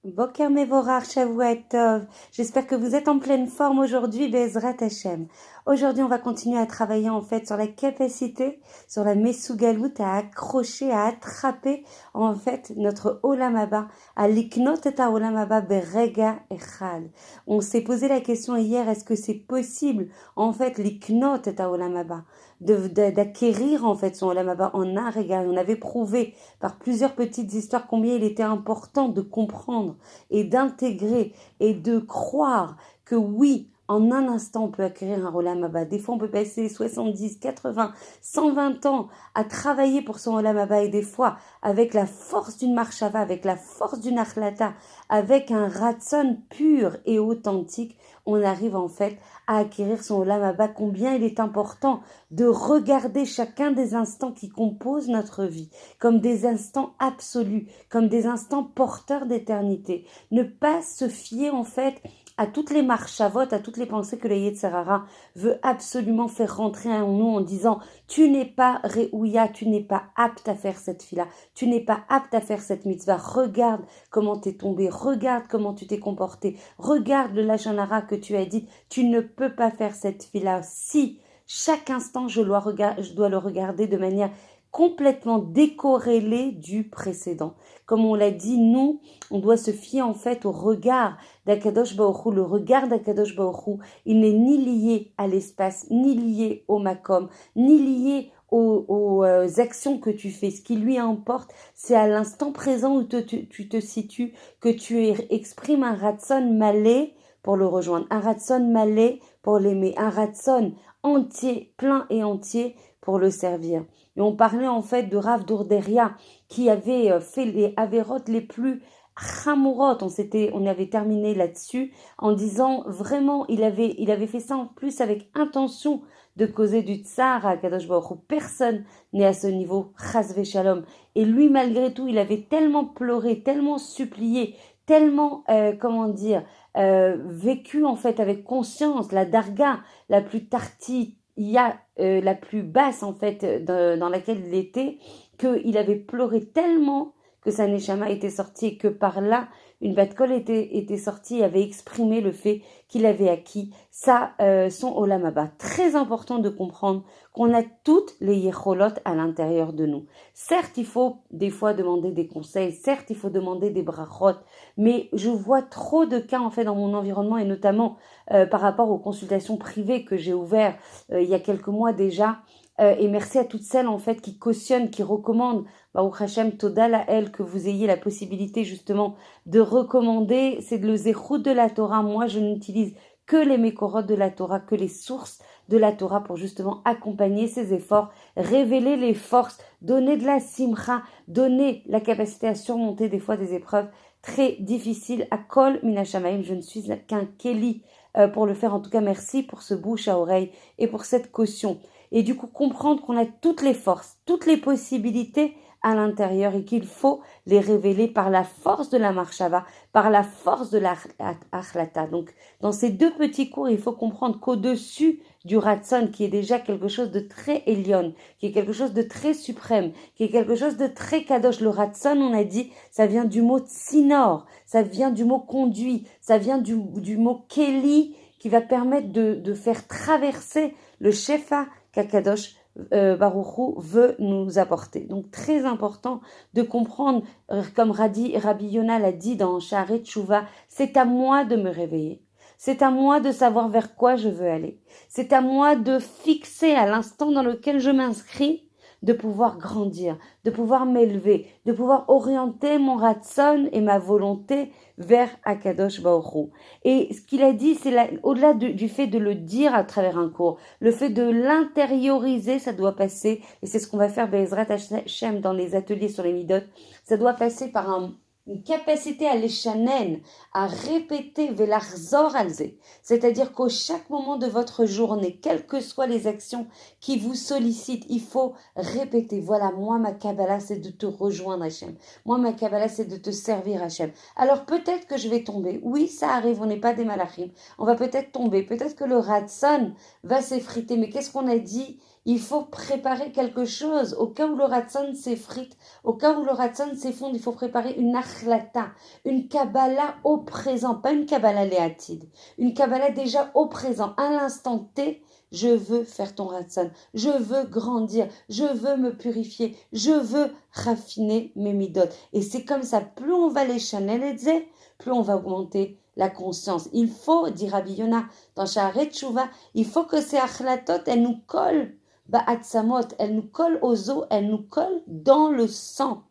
Boker Mevorach, Shavuot Tov. J'espère que vous êtes en pleine forme aujourd'hui, Bezrat Hashem. Aujourd'hui, on va continuer à travailler en fait sur la capacité, sur la Mesugalout, à accrocher, à attraper en fait notre Olam Haba, à liknot et à Olam Haba berega echad. On s'est posé la question hier, est-ce que c'est possible en fait liknot et à Olam Haba, d'acquérir en fait son Olam Haba en un regard. On avait prouvé par plusieurs petites histoires combien il était important de comprendre et d'intégrer et de croire que oui, en un instant, on peut acquérir un Olam Haba. Des fois, on peut passer 70, 80, 120 ans à travailler pour son Olam Haba et des fois, avec la force d'une marshava, avec la force d'une achlata, avec un ratson pur et authentique, on arrive en fait à acquérir son Olam Haba. Combien il est important de regarder chacun des instants qui composent notre vie comme des instants absolus, comme des instants porteurs d'éternité. Ne pas se fier en fait à toutes les marchavotes, à toutes les pensées que le Yetzer Hara veut absolument faire rentrer en nous en disant tu n'es pas réouïa, tu n'es pas apte à faire cette fila, tu n'es pas apte à faire cette mitzvah. Regarde comment t'es tombé, regarde comment tu t'es comporté, regarde le Lashon Hara que tu as dit, tu ne peux pas faire cette fila. Si chaque instant je dois le regarder de manière complètement décorrélé du précédent. Comme on l'a dit, nous, on doit se fier en fait au regard d'Akadosh Baruch Hu. Le regard d'Akadosh Baruch Hu, il n'est ni lié à l'espace, ni lié au makom, ni lié aux actions que tu fais. Ce qui lui importe, c'est à l'instant présent où tu te situes, que tu exprimes un ratson malé pour le rejoindre, un ratson malé pour l'aimer, un ratson entier, plein et entier pour le servir. Et on parlait en fait de Rav Dourderia qui avait fait les avérotes les plus chamourotes. On avait terminé là-dessus en disant vraiment, il avait fait ça en plus avec intention de causer du tsar à Kadosh Baruch Hu. Personne n'est à ce niveau, chas v'shalom. Et lui, malgré tout, il avait tellement pleuré, tellement supplié, tellement, vécu en fait avec conscience la darga la plus tartie, la plus basse en fait dans laquelle il était, qu'il avait pleuré tellement que sa neshama était sortie et que par là, une bat-kol était sortie et avait exprimé le fait qu'il avait acquis son Olam Haba. Très important de comprendre qu'on a toutes les yecholot à l'intérieur de nous. Certes, il faut des fois demander des conseils, certes, il faut demander des brachot, mais je vois trop de cas en fait dans mon environnement et notamment par rapport aux consultations privées que j'ai ouvertes il y a quelques mois déjà. Et merci à toutes celles en fait qui cautionnent, qui recommandent, Baruch Hashem, Toda la elle, que vous ayez la possibilité justement de recommander. C'est le zéchout de la Torah. Moi, je n'utilise que les mékorot de la Torah, que les sources de la Torah pour justement accompagner ces efforts, révéler les forces, donner de la simcha, donner la capacité à surmonter des fois des épreuves très difficiles. À Kol Minashamaim, je ne suis qu'un Kéli pour le faire. En tout cas, merci pour ce bouche à oreille et pour cette caution. Et du coup, comprendre qu'on a toutes les forces, toutes les possibilités à l'intérieur et qu'il faut les révéler par la force de la marshava, par la force de l'achlata. Donc, dans ces deux petits cours, il faut comprendre qu'au-dessus du ratson, qui est déjà quelque chose de très élion, qui est quelque chose de très suprême, qui est quelque chose de très kadosh. Le ratson, on a dit, ça vient du mot tsinor, ça vient du mot conduit, ça vient du mot keli, qui va permettre de faire traverser le shefa qu'Akadosh Baruch Hu veut nous apporter. Donc très important de comprendre, comme Rabbi Yonah l'a dit dans Sha'arei Tshuva, c'est à moi de me réveiller. C'est à moi de savoir vers quoi je veux aller. C'est à moi de fixer à l'instant dans lequel je m'inscris, de pouvoir grandir, de pouvoir m'élever, de pouvoir orienter mon ratson et ma volonté vers Akadosh Baruch Hu. Et ce qu'il a dit, c'est au-delà du fait de le dire à travers un cours, le fait de l'intérioriser, ça doit passer, et c'est ce qu'on va faire Be'ezrat Hashem dans les ateliers sur les midot, ça doit passer par une capacité à l'échanen, à répéter velachzor alze, c'est-à-dire qu'au chaque moment de votre journée, quelles que soient les actions qui vous sollicitent, il faut répéter, voilà, moi ma Kabbalah c'est de te rejoindre Hachem, moi ma Kabbalah c'est de te servir Hachem. Alors peut-être que je vais tomber, oui ça arrive, on n'est pas des malachim, on va peut-être tomber, peut-être que le ratson va s'effriter, mais qu'est-ce qu'on a dit Il faut préparer quelque chose. Au cas où le ratson s'effrite, au cas où le ratson s'effondre, il faut préparer une achlata, une kabbalah au présent, pas une kabbalah léatide, une kabbalah déjà au présent, à l'instant T. Je veux faire ton ratson, je veux grandir, je veux me purifier, je veux raffiner mes midot. Et c'est comme ça, plus on va les chaneliser, plus on va augmenter la conscience. Il faut, dit Rabbi Yonah, dans Sha'arei Tshuva, il faut que ces achlatot, elles nous collent ba'atzamot, elles nous collent aux os, elles nous collent dans le sang.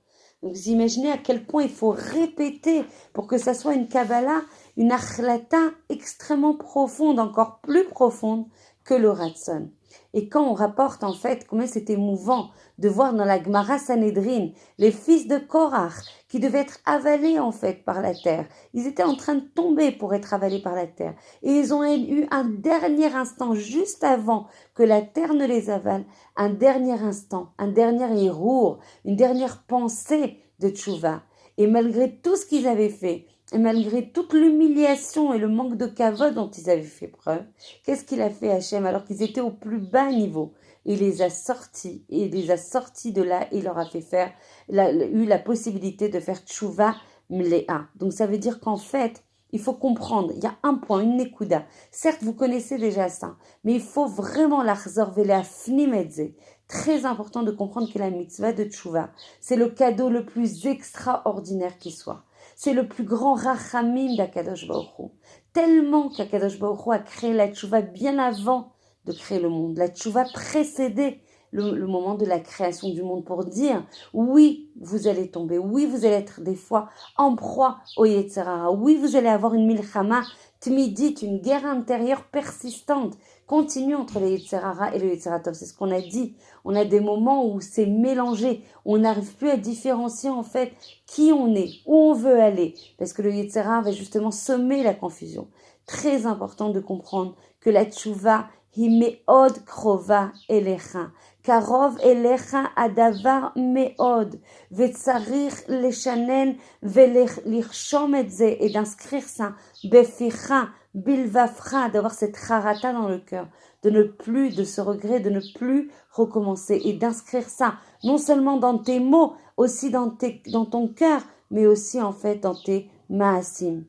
Donc vous imaginez à quel point il faut répéter pour que ça soit une Kabbalah, une achlata extrêmement profonde, encore plus profonde que le Ratson. Et quand on rapporte en fait combien c'est émouvant de voir dans la Gemara Sanhedrin les fils de Korach qui devaient être avalés en fait par la terre. Ils étaient en train de tomber pour être avalés par la terre. Et ils ont eu un dernier instant juste avant que la terre ne les avale, un dernier instant, un dernier hirour, une dernière pensée de Tchouva. Et malgré tout ce qu'ils avaient fait, et malgré toute l'humiliation et le manque de kavod dont ils avaient fait preuve, qu'est-ce qu'il a fait Hachem alors qu'ils étaient au plus bas niveau? Il les a sortis, et il les a sortis de là, et il leur a fait faire, eu la possibilité de faire tchouva mléa. Donc ça veut dire qu'en fait, il faut comprendre, il y a un point, une nekuda. Certes, vous connaissez déjà ça, mais il faut vraiment la résorber, la fnimedze. Très important de comprendre que la mitzvah de tchouva, c'est le cadeau le plus extraordinaire qui soit. C'est le plus grand rachamim d'Akadosh Baruch Hu. Tellement qu'Akadosh Baruch Hu a créé la tchouva bien avant de créer le monde. La tchouva précédait le moment de la création du monde pour dire oui, vous allez tomber, oui, vous allez être des fois en proie au Yetzer Hara, oui, vous allez avoir une milchama tmidit, une guerre intérieure persistante, continue entre le Yetzer Hara et le Yetzer Tov. C'est ce qu'on a dit. On a des moments où c'est mélangé, on n'arrive plus à différencier en fait qui on est, où on veut aller, parce que le Yetzer Hara va justement semer la confusion. Très important de comprendre que la tchouva היא מאוד קרובה אליך, קרוב אליך הדבר מאוד, וצריך לשנן ולרשום את זה, et d'inscrire ça, בפיך, בלבבך, d'avoir cette harata dans le cœur, de ne plus, de ce regret, de ne plus recommencer, et d'inscrire ça, non seulement dans tes mots, aussi dans ton cœur, mais aussi en fait dans tes maasim.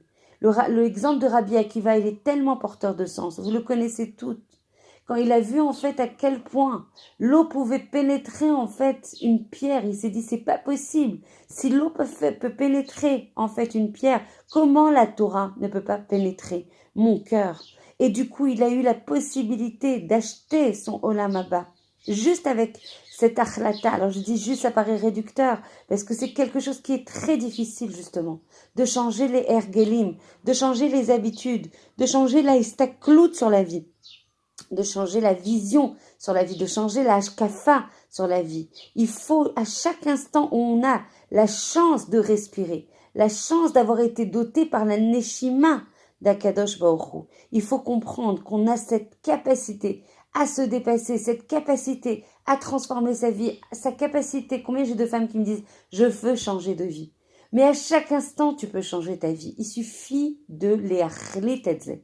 L'exemple de Rabbi Akiva, il est tellement porteur de sens, vous le connaissez toutes. Quand il a vu en fait à quel point l'eau pouvait pénétrer en fait une pierre, il s'est dit c'est pas possible. Si l'eau peut pénétrer en fait une pierre, comment la Torah ne peut pas pénétrer mon cœur? Et du coup, il a eu la possibilité d'acheter son Olam Haba juste avec cette achlata. Alors je dis juste, ça paraît réducteur, parce que c'est quelque chose qui est très difficile justement, de changer les ergelim, de changer les habitudes, de changer la istaklout sur la vie, de changer la vision sur la vie, de changer la hashkafa sur la vie. Il faut à chaque instant où on a la chance de respirer, la chance d'avoir été doté par la neshima d'Akadosh Baruch Hu. Il faut comprendre qu'on a cette capacité à se dépasser, cette capacité à transformer sa vie, sa capacité. Combien j'ai de femmes qui me disent « je veux changer de vie ». Mais à chaque instant, tu peux changer ta vie. Il suffit de les achletetze.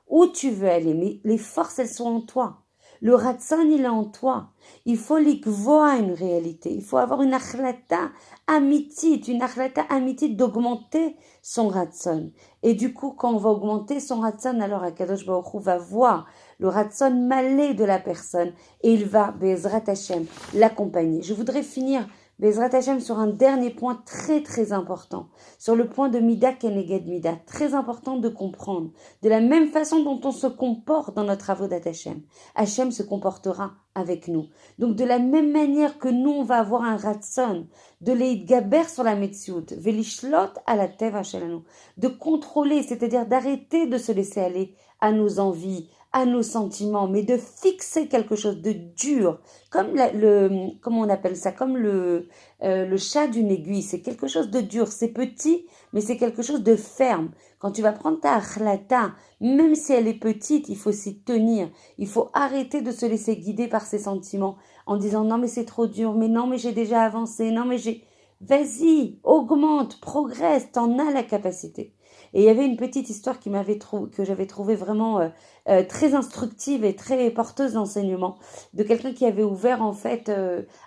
Où tu veux aller, mais les forces, elles sont en toi. Le ratson, il est en toi. Il faut l'ikvoa une réalité. Il faut avoir une achlata amitit, d'augmenter son ratson. Et du coup, quand on va augmenter son ratson, alors Akadosh Baruch Hu va voir le ratson malé de la personne et il va, Be'ezrat Hashem, l'accompagner. Je voudrais finir Be'ezrat Hashem sur un dernier point très très important, sur le point de Mida Keneged Mida, très important de comprendre. De la même façon dont on se comporte dans notre avodat Hashem, Hashem se comportera avec nous. Donc de la même manière que nous on va avoir un ratson, de leitgaber sur la metziut, velishlot à la teva shelanu, de contrôler, c'est-à-dire d'arrêter de se laisser aller à nos envies, à nos sentiments, mais de fixer quelque chose de dur, comme comment on appelle ça, comme le chat d'une aiguille, c'est quelque chose de dur, c'est petit, mais c'est quelque chose de ferme. Quand tu vas prendre ta achlata, même si elle est petite, il faut s'y tenir, il faut arrêter de se laisser guider par ses sentiments, en disant non mais c'est trop dur, mais non mais j'ai déjà avancé, non mais j'ai... vas-y, augmente, progresse, t'en as la capacité. Et il y avait une petite histoire que j'avais trouvée vraiment très instructive et très porteuse d'enseignement, de quelqu'un qui avait ouvert en fait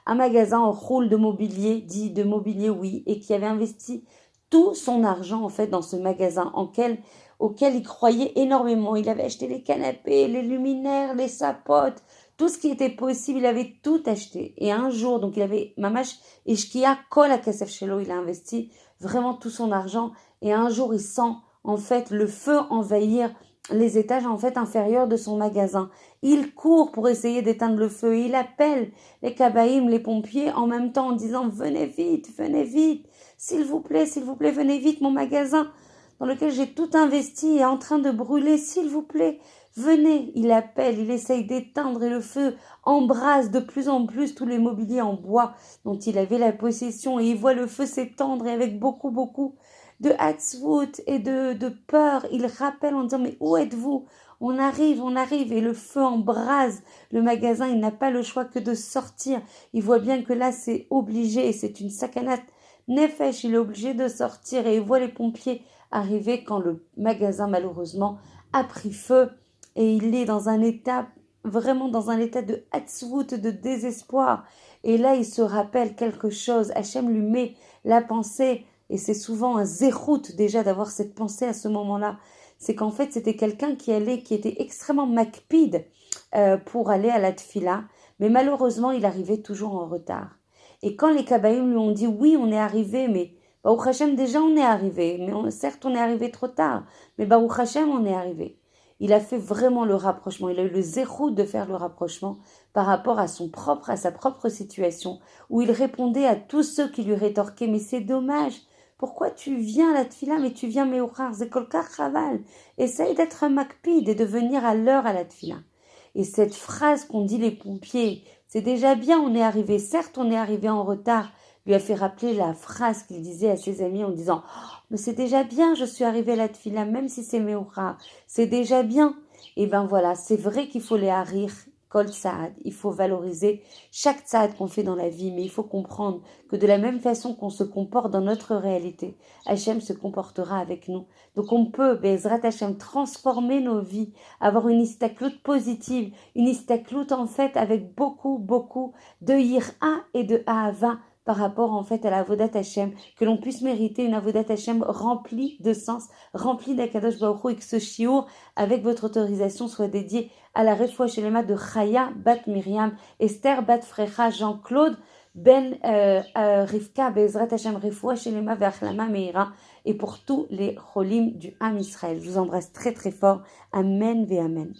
un magasin en rôle de mobilier, dit de mobilier oui, et qui avait investi tout son argent en fait dans ce magasin auquel il croyait énormément. Il avait acheté les canapés, les luminaires, les sapotes, tout ce qui était possible, il avait tout acheté. Et un jour, donc il avait mamash ishkia kol hakesef shelo, il a investi vraiment tout son argent. Et un jour, il sent en fait le feu envahir les étages en fait inférieurs de son magasin. Il court pour essayer d'éteindre le feu. Il appelle les kabaïm, les pompiers, en même temps en disant venez vite, s'il vous plaît, venez vite, mon magasin dans lequel j'ai tout investi est en train de brûler, s'il vous plaît, venez. Il appelle, il essaye d'éteindre et le feu embrase de plus en plus tous les mobiliers en bois dont il avait la possession et il voit le feu s'étendre et avec beaucoup de hatzvout et de peur, il rappelle en disant mais où êtes-vous? On arrive et le feu embrase le magasin, il n'a pas le choix que de sortir. Il voit bien que là c'est obligé, c'est une sakanat nefesh, il est obligé de sortir et il voit les pompiers arriver quand le magasin malheureusement a pris feu et il est dans un état, vraiment dans un état de hatzvout, de désespoir. Et là il se rappelle quelque chose, Hachem lui met la pensée, et c'est souvent un zérout déjà d'avoir cette pensée à ce moment-là, c'est qu'en fait c'était quelqu'un qui était extrêmement makpid pour aller à la tfila, mais malheureusement il arrivait toujours en retard. Et quand les Kabaïm lui ont dit oui on est arrivé, mais Baruch Hashem déjà on est arrivé, mais certes on est arrivé trop tard, mais Baruch Hashem on est arrivé. Il a fait vraiment le rapprochement, il a eu le zéro de faire le rapprochement par rapport à sa propre situation, où il répondait à tous ceux qui lui rétorquaient mais c'est dommage. Pourquoi tu viens à la tfila, mais tu viens meouchar, zekolkar chaval. Essaye d'être un makpid et de venir à l'heure à la tfila. Et cette phrase qu'ont dit les pompiers, c'est déjà bien, on est arrivé, certes on est arrivé en retard, lui a fait rappeler la phrase qu'il disait à ses amis en disant oh, mais c'est déjà bien, je suis arrivé à la tfila, même si c'est meouchar, c'est déjà bien. Et ben voilà, c'est vrai qu'il faut les harir, kol saad, il faut valoriser chaque saad qu'on fait dans la vie, mais il faut comprendre que de la même façon qu'on se comporte dans notre réalité, Hachem se comportera avec nous. Donc on peut, Bezrat Hachem, transformer nos vies, avoir une istaklout positive, une istaklout en fait avec beaucoup de yira et de ahava par rapport en fait à la Avodat Hachem, que l'on puisse mériter une Avodat Hachem remplie de sens, remplie d'Akadosh Baruch Hu, et que ce shiur, avec votre autorisation, soit dédié à la Refoua Shelema de Chaya Bat Miriam, Esther Bat Frecha, Jean-Claude Ben Rivka, Bezrat Hachem Refoua Shelema Ve'achlama Meira, et pour tous les cholim du Ham Israël. Je vous embrasse très fort. Amen ve Amen.